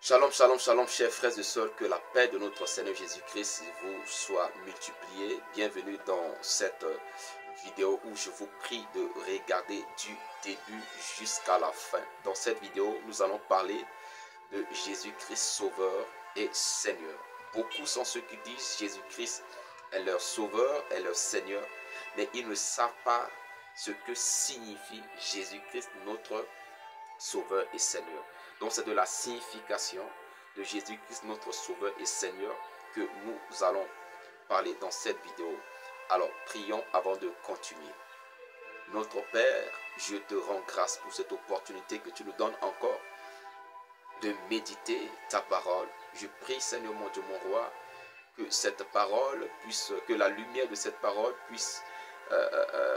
Shalom, shalom, shalom, chers frères et sœurs, que la paix de notre Seigneur Jésus-Christ vous soit multipliée. Bienvenue dans cette vidéo où je vous prie de regarder du début jusqu'à la fin. Dans cette vidéo, nous allons parler de Jésus-Christ Sauveur et Seigneur. Beaucoup sont ceux qui disent Jésus-Christ est leur Sauveur, est leur Seigneur, mais ils ne savent pas ce que signifie Jésus-Christ, notre Sauveur et Seigneur. Donc c'est de la signification de Jésus-Christ, notre Sauveur et Seigneur, que nous allons parler dans cette vidéo. Alors, prions avant de continuer. Notre Père, je te rends grâce pour cette opportunité que tu nous donnes encore de méditer ta parole. Je prie, Seigneur mon Dieu, mon roi, que cette parole puisse, que la lumière de cette parole puisse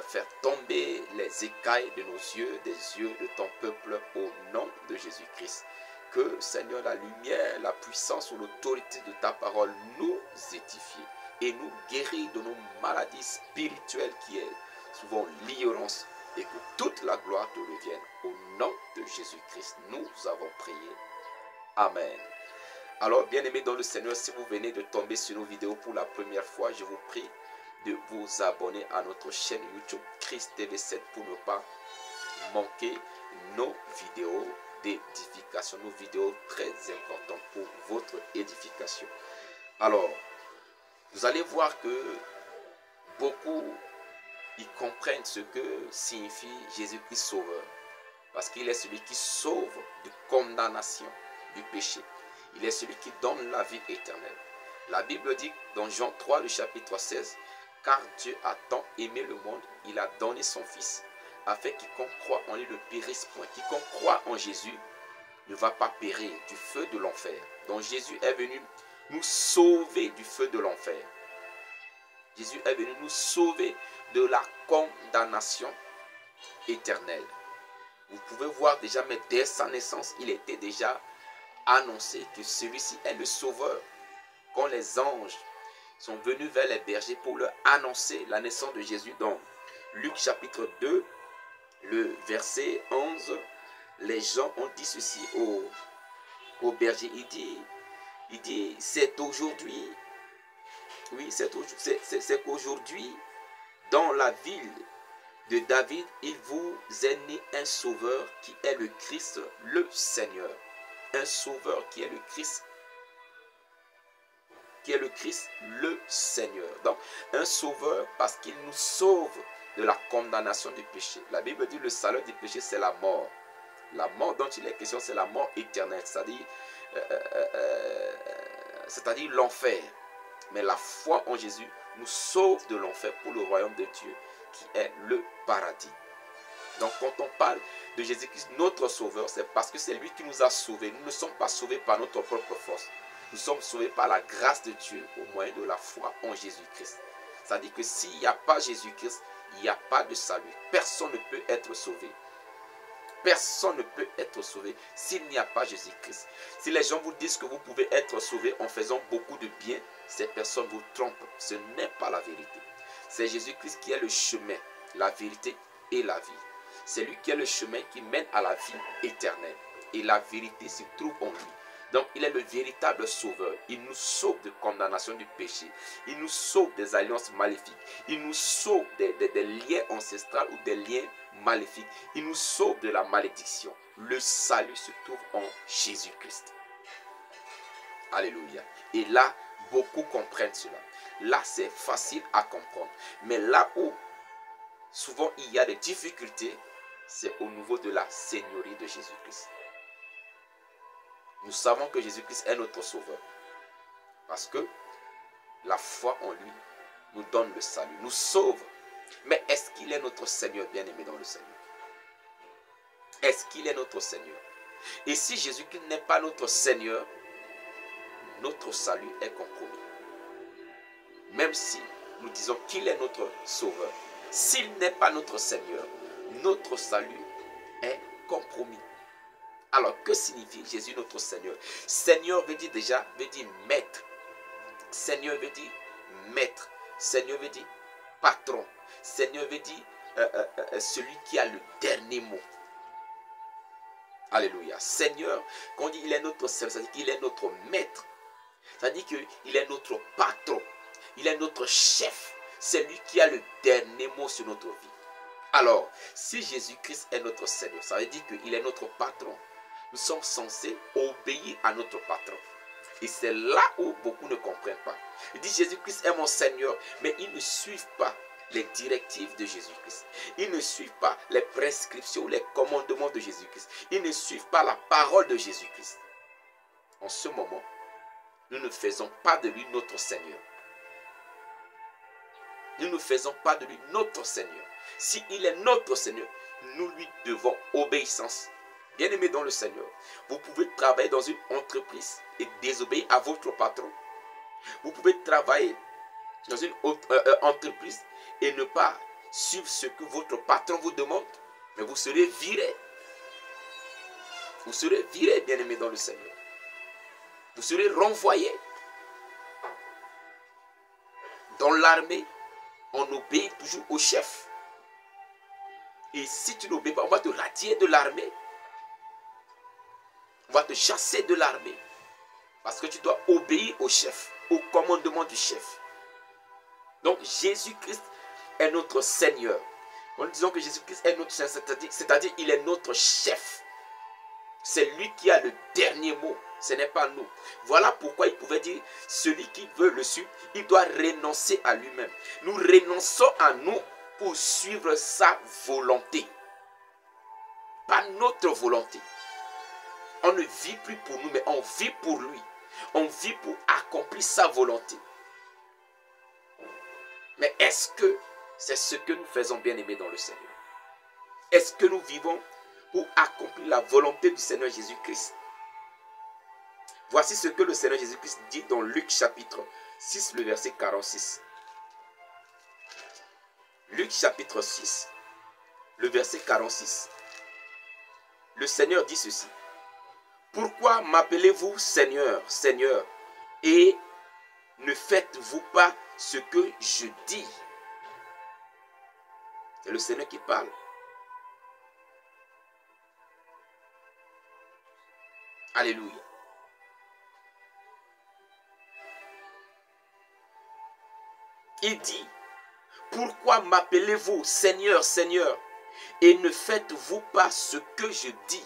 faire tomber les écailles de nos yeux, des yeux de ton peuple, au nom de Jésus-Christ. Que, Seigneur, la lumière, la puissance ou l'autorité de ta parole nous édifie et nous guérit de nos maladies spirituelles qui est souvent l'ignorance, et que toute la gloire te revienne. Au nom de Jésus-Christ, nous avons prié. Amen. Alors, bien-aimés dans le Seigneur, si vous venez de tomber sur nos vidéos pour la première fois, je vous prie de vous abonner à notre chaîne YouTube Christ TV 7 pour ne pas manquer nos vidéos d'édification, nos vidéos très importantes pour votre édification. Alors, vous allez voir que beaucoup ils comprennent ce que signifie Jésus-Christ Sauveur, parce qu'il est celui qui sauve de condamnation du péché. Il est celui qui donne la vie éternelle. La Bible dit dans Jean 3, le chapitre 16, car Dieu a tant aimé le monde, il a donné son Fils, afin que quiconque croit en lui ne périsse point. Quiconque croit en Jésus ne va pas périr du feu de l'enfer. Donc Jésus est venu nous sauver du feu de l'enfer. Jésus est venu nous sauver de la condamnation éternelle. Vous pouvez voir déjà, mais dès sa naissance, il était déjà annoncé que celui-ci est le Sauveur. Quand les anges sont venus vers les bergers pour leur annoncer la naissance de Jésus dans Luc chapitre 2, le verset 11, les gens ont dit ceci au berger. Il dit, c'est aujourd'hui, oui, c'est qu'aujourd'hui, dans la ville de David, il vous est né un sauveur qui est le Christ, le Seigneur. Un sauveur qui est le Christ, le Seigneur. Donc, un sauveur parce qu'il nous sauve de la condamnation du péché. La Bible dit le salaire du péché, c'est la mort. La mort dont il est question, c'est la mort éternelle, c'est-à-dire l'enfer. Mais la foi en Jésus nous sauve de l'enfer pour le royaume de Dieu, qui est le paradis. Donc quand on parle de Jésus-Christ, notre sauveur, c'est parce que c'est lui qui nous a sauvés. Nous ne sommes pas sauvés par notre propre force. Nous sommes sauvés par la grâce de Dieu au moyen de la foi en Jésus-Christ. C'est-à-dire que s'il n'y a pas Jésus-Christ, il n'y a pas de salut. Personne ne peut être sauvé. Personne ne peut être sauvé s'il n'y a pas Jésus-Christ. Si les gens vous disent que vous pouvez être sauvé en faisant beaucoup de bien, ces personnes vous trompent. Ce n'est pas la vérité. C'est Jésus-Christ qui est le chemin, la vérité et la vie. C'est lui qui est le chemin qui mène à la vie éternelle. Et la vérité se trouve en lui. Donc il est le véritable sauveur. Il nous sauve de condamnation du péché. Il nous sauve des alliances maléfiques. Il nous sauve des liens ancestraux ou des liens maléfiques. Il nous sauve de la malédiction. Le salut se trouve en Jésus-Christ. Alléluia. Et là, beaucoup comprennent cela. Là, c'est facile à comprendre. Mais là où souvent il y a des difficultés, c'est au niveau de la seigneurie de Jésus-Christ. Nous savons que Jésus-Christ est notre sauveur. Parce que la foi en lui nous donne le salut, nous sauve. Mais est-ce qu'il est notre Seigneur, bien-aimé dans le Seigneur? Est-ce qu'il est notre Seigneur? Et si Jésus-Christ n'est pas notre Seigneur, notre salut est compromis. Même si nous disons qu'il est notre sauveur, s'il n'est pas notre Seigneur, notre salut est compromis. Alors, que signifie Jésus notre Seigneur? Seigneur veut dire déjà, veut dire maître. Seigneur veut dire maître. Seigneur veut dire patron. Seigneur veut dire celui qui a le dernier mot. Alléluia. Seigneur, quand on dit il est notre Seigneur, ça veut dire qu'il est notre maître. Ça veut dire qu'il est notre patron. Il est notre chef. C'est lui qui a le dernier mot sur notre vie. Alors, si Jésus-Christ est notre Seigneur, ça veut dire qu'il est notre patron. Nous sommes censés obéir à notre patron. Et c'est là où beaucoup ne comprennent pas. Ils disent Jésus-Christ est mon Seigneur, mais ils ne suivent pas les directives de Jésus-Christ. Ils ne suivent pas les prescriptions, les commandements de Jésus-Christ. Ils ne suivent pas la parole de Jésus-Christ. En ce moment, nous ne faisons pas de lui notre Seigneur. Nous ne faisons pas de lui notre Seigneur. Si il est notre Seigneur, nous lui devons obéissance. Bien-aimés dans le Seigneur, vous pouvez travailler dans une entreprise et désobéir à votre patron. Vous pouvez travailler dans une autre entreprise et ne pas suivre ce que votre patron vous demande, mais vous serez viré. Vous serez viré, bien-aimés dans le Seigneur. Vous serez renvoyé. Dans l'armée, on obéit toujours au chef. Et si tu n'obéis pas, on va te radier de l'armée. On va te chasser de l'armée. Parce que tu dois obéir au chef, au commandement du chef. Donc Jésus-Christ est notre Seigneur. En disant que Jésus-Christ est notre Seigneur, c'est-à-dire il est notre chef. C'est lui qui a le dernier mot. Ce n'est pas nous. Voilà pourquoi il pouvait dire, celui qui veut le suivre, il doit renoncer à lui-même. Nous renonçons à nous pour suivre sa volonté. Pas notre volonté. On ne vit plus pour nous, mais on vit pour lui. On vit pour accomplir sa volonté. Mais est-ce que c'est ce que nous faisons, bien-aimés dans le Seigneur? Est-ce que nous vivons pour accomplir la volonté du Seigneur Jésus-Christ? Voici ce que le Seigneur Jésus-Christ dit dans Luc chapitre 6, le verset 46. Luc chapitre 6, le verset 46. Le Seigneur dit ceci. Pourquoi m'appelez-vous Seigneur, Seigneur, et ne faites-vous pas ce que je dis? C'est le Seigneur qui parle. Alléluia. Il dit, pourquoi m'appelez-vous Seigneur, Seigneur, et ne faites-vous pas ce que je dis?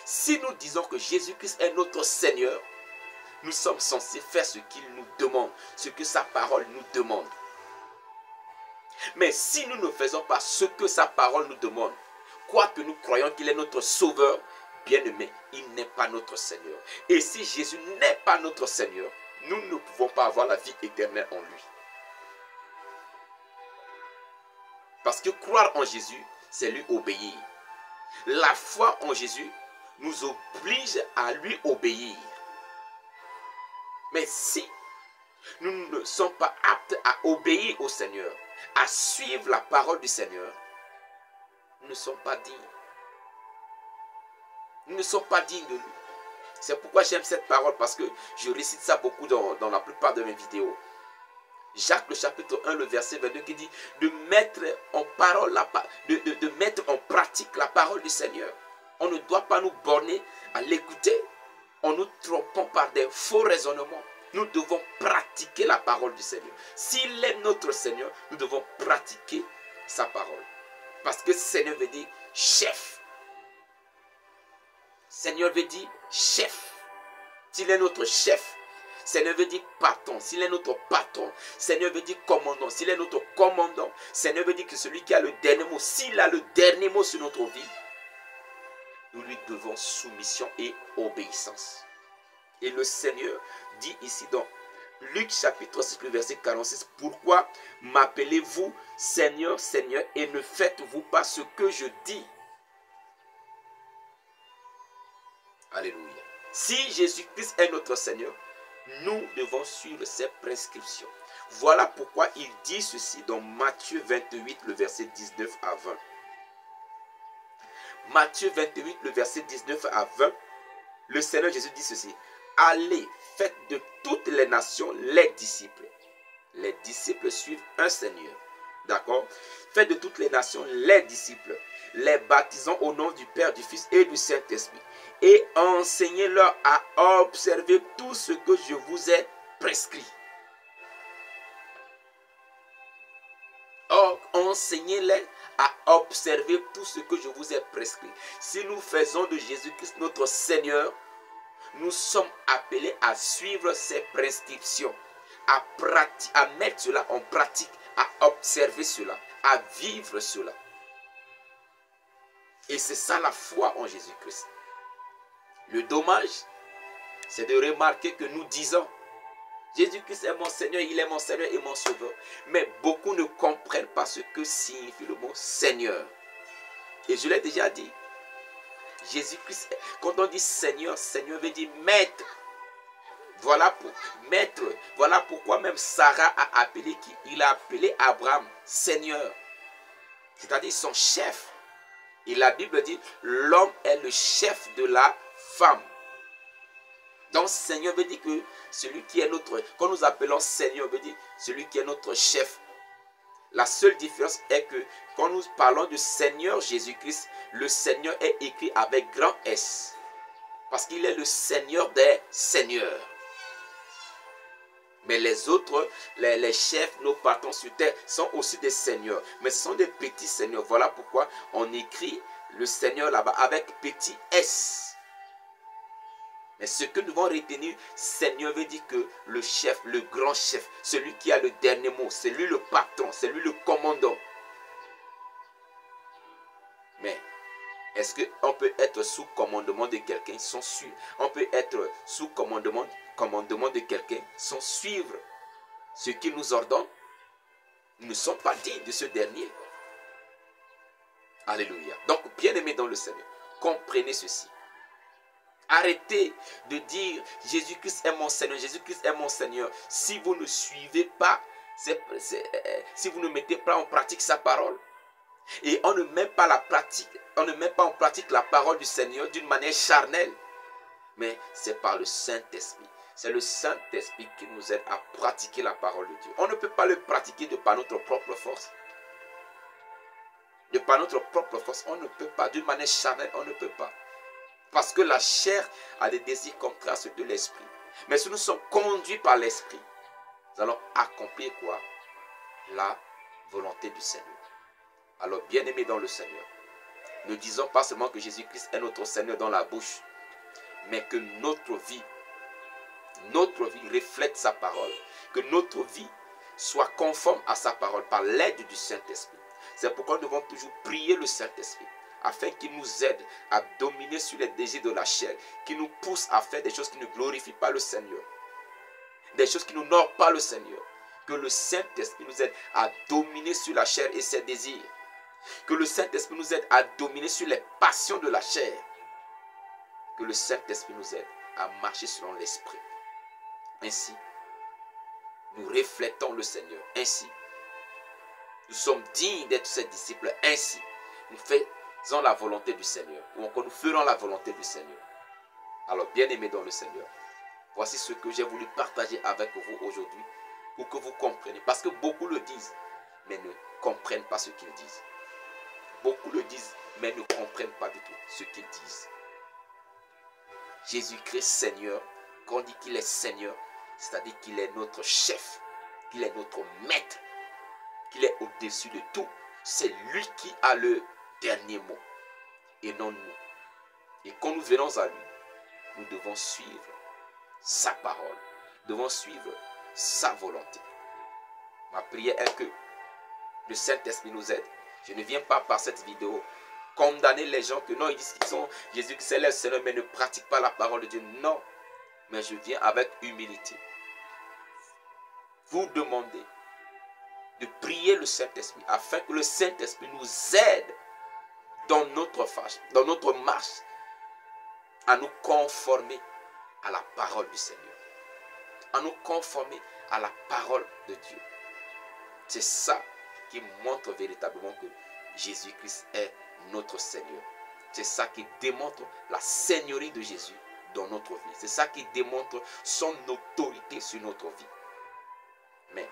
Si nous disons que Jésus-Christ est notre Seigneur, nous sommes censés faire ce qu'il nous demande, ce que sa parole nous demande. Mais si nous ne faisons pas ce que sa parole nous demande, quoique nous croyons qu'il est notre Sauveur, bien-aimé, il n'est pas notre Seigneur. Et si Jésus n'est pas notre Seigneur, nous ne pouvons pas avoir la vie éternelle en lui. Parce que croire en Jésus, c'est lui obéir. La foi en Jésus nous oblige à lui obéir. Mais si nous ne sommes pas aptes à obéir au Seigneur, à suivre la parole du Seigneur, nous ne sommes pas dignes. Nous ne sommes pas dignes de lui. C'est pourquoi j'aime cette parole, parce que je récite ça beaucoup dans la plupart de mes vidéos. Jacques le chapitre 1, le verset 22 qui dit de mettre en parole, de mettre en pratique la parole du Seigneur. On ne doit pas nous borner à l'écouter en nous trompant par des faux raisonnements. Nous devons pratiquer la parole du Seigneur. S'il est notre Seigneur, nous devons pratiquer sa parole. Parce que Seigneur veut dire chef. Seigneur veut dire chef. S'il est notre chef, Seigneur veut dire patron. S'il est notre patron, Seigneur veut dire commandant. S'il est notre commandant, Seigneur veut dire que celui qui a le dernier mot, s'il a le dernier mot sur notre vie, nous lui devons soumission et obéissance. Et le Seigneur dit ici dans Luc chapitre 6, le verset 46, pourquoi m'appelez-vous Seigneur, Seigneur, et ne faites-vous pas ce que je dis? Alléluia. Si Jésus-Christ est notre Seigneur, nous devons suivre ses prescriptions. Voilà pourquoi il dit ceci dans Matthieu 28, le verset 19 à 20. Matthieu 28, le verset 19 à 20, le Seigneur Jésus dit ceci. Allez, faites de toutes les nations les disciples. Les disciples suivent un Seigneur. D'accord? Faites de toutes les nations les disciples. les baptisant au nom du Père, du Fils et du Saint-Esprit. Et enseignez-leur à observer tout ce que je vous ai prescrit. Or, enseignez-les à observer tout ce que je vous ai prescrit. Si nous faisons de Jésus-Christ notre Seigneur, nous sommes appelés à suivre ses prescriptions, à mettre cela en pratique, à observer cela, à vivre cela. Et c'est ça la foi en Jésus-Christ. Le dommage, c'est de remarquer que nous disons, Jésus-Christ est mon Seigneur, il est mon Seigneur et mon Sauveur. Mais beaucoup ne comprennent pas ce que signifie le mot Seigneur. Et je l'ai déjà dit, Jésus-Christ, quand on dit Seigneur, Seigneur veut dire maître. Voilà pourquoi même Sarah a appelé qui? Il a appelé Abraham Seigneur. C'est-à-dire son chef. Et la Bible dit, l'homme est le chef de la femme. Donc Seigneur veut dire que celui qui est notre, quand nous appelons Seigneur, veut dire celui qui est notre chef. La seule différence est que quand nous parlons de Seigneur Jésus-Christ, le Seigneur est écrit avec grand S. Parce qu'il est le Seigneur des Seigneurs. Mais les autres, les chefs, nos patrons sur terre sont aussi des seigneurs. Mais ce sont des petits seigneurs. Voilà pourquoi on écrit le Seigneur là-bas avec petit S. Mais ce que nous devons retenir, Seigneur veut dire que le chef, le grand chef, celui qui a le dernier mot, c'est lui le patron, c'est lui le commandant. Mais est-ce qu'on peut être sous commandement de quelqu'un sans suivre? On peut être sous commandement de quelqu'un sans suivre ce qu'il nous ordonne. Nous ne sommes pas dignes de ce dernier. Alléluia. Donc, bien-aimés dans le Seigneur, comprenez ceci. Arrêtez de dire Jésus-Christ est mon Seigneur, Jésus-Christ est mon Seigneur. Si vous ne suivez pas, si vous ne mettez pas en pratique sa parole, et on ne met pas en pratique la parole du Seigneur d'une manière charnelle, mais c'est par le Saint-Esprit. C'est le Saint-Esprit qui nous aide à pratiquer la parole de Dieu. On ne peut pas le pratiquer de par notre propre force. De par notre propre force, on ne peut pas. D'une manière charnelle, on ne peut pas. Parce que la chair a des désirs contraires à ceux de l'esprit. Mais si nous sommes conduits par l'esprit, nous allons accomplir quoi? La volonté du Seigneur. Alors, bien-aimés dans le Seigneur, ne disons pas seulement que Jésus-Christ est notre Seigneur dans la bouche, mais que notre vie reflète sa parole, que notre vie soit conforme à sa parole par l'aide du Saint-Esprit. C'est pourquoi nous devons toujours prier le Saint-Esprit, afin qu'il nous aide à dominer sur les désirs de la chair, qui nous pousse à faire des choses qui ne glorifient pas le Seigneur, des choses qui n'honorent pas le Seigneur. Que le Saint-Esprit nous aide à dominer sur la chair et ses désirs. Que le Saint-Esprit nous aide à dominer sur les passions de la chair. Que le Saint-Esprit nous aide à marcher selon l'Esprit. Ainsi, nous reflétons le Seigneur. Ainsi, nous sommes dignes d'être ses disciples. Ainsi, nous faisons la volonté du Seigneur. Ou encore nous ferons la volonté du Seigneur. Alors, bien-aimés dans le Seigneur, voici ce que j'ai voulu partager avec vous aujourd'hui pour que vous compreniez. Parce que beaucoup le disent, mais ne comprennent pas ce qu'ils disent. Beaucoup le disent, mais ne comprennent pas du tout ce qu'ils disent. Jésus-Christ Seigneur, quand on dit qu'il est Seigneur, c'est-à-dire qu'il est notre chef, qu'il est notre maître, qu'il est au-dessus de tout. C'est lui qui a le dernier mot et non nous. Et quand nous venons à lui, nous devons suivre sa parole, nous devons suivre sa volonté. Ma prière est que le Saint-Esprit nous aide. Je ne viens pas par cette vidéo condamner les gens que non, ils disent qu'ils sont Jésus, que c'est le Seigneur, mais ne pratiquent pas la parole de Dieu. Non, mais je viens avec humilité vous demander de prier le Saint-Esprit afin que le Saint-Esprit nous aide dans notre marche à nous conformer à la parole du Seigneur, à nous conformer à la parole de Dieu. C'est ça qui montre véritablement que Jésus-Christ est notre Seigneur. C'est ça qui démontre la seigneurie de Jésus dans notre vie. C'est ça qui démontre son autorité sur notre vie. Mais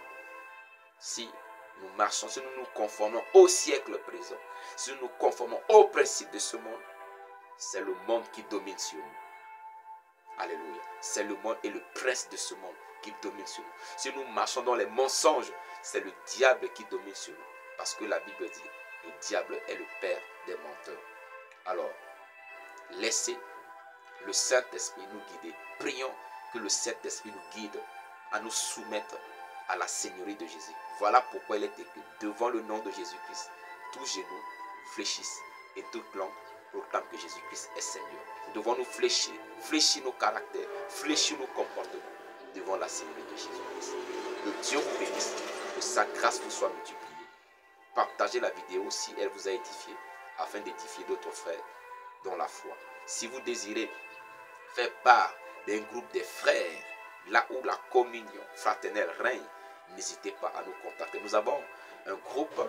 si nous marchons, si nous nous conformons au siècle présent, si nous nous conformons aux principes de ce monde, c'est le monde qui domine sur nous. Alléluia. C'est le monde et le prince de ce monde qui domine sur nous. Si nous marchons dans les mensonges, c'est le diable qui domine sur nous. Parce que la Bible dit, le diable est le père des menteurs. Alors, laissez le Saint-Esprit nous guider. Prions que le Saint-Esprit nous guide à nous soumettre à la Seigneurie de Jésus. Voilà pourquoi il est écrit, devant le nom de Jésus-Christ, tous genoux fléchissent et toute langue proclame que Jésus-Christ est Seigneur. Nous devons nous fléchir nos caractères, fléchir nos comportements devant la Seigneurie de Jésus-Christ. Que Dieu vous bénisse, que sa grâce vous soit multipliée. Partagez la vidéo si elle vous a édifié, afin d'édifier d'autres frères dans la foi. Si vous désirez faire part d'un groupe de frères, là où la communion fraternelle règne, n'hésitez pas à nous contacter. Nous avons un groupe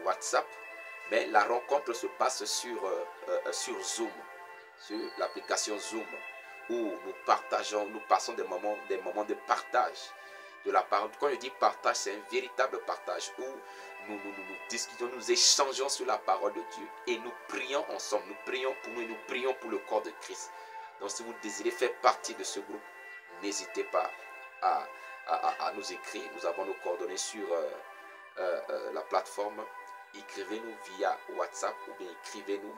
WhatsApp, mais la rencontre se passe sur Zoom, sur l'application Zoom, où nous passons des moments de partage de la parole. Quand je dis partage, c'est un véritable partage où nous discutons, nous échangeons sur la parole de Dieu et nous prions ensemble. Nous prions pour nous et nous prions pour le corps de Christ. Donc si vous désirez faire partie de ce groupe, n'hésitez pas à nous écrire. Nous avons nos coordonnées sur la plateforme. Écrivez-nous via WhatsApp ou bien écrivez-nous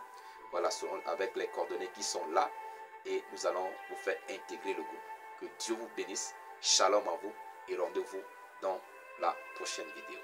avec les coordonnées qui sont là et nous allons vous faire intégrer le groupe. Que Dieu vous bénisse. Shalom à vous et rendez-vous dans la prochaine vidéo.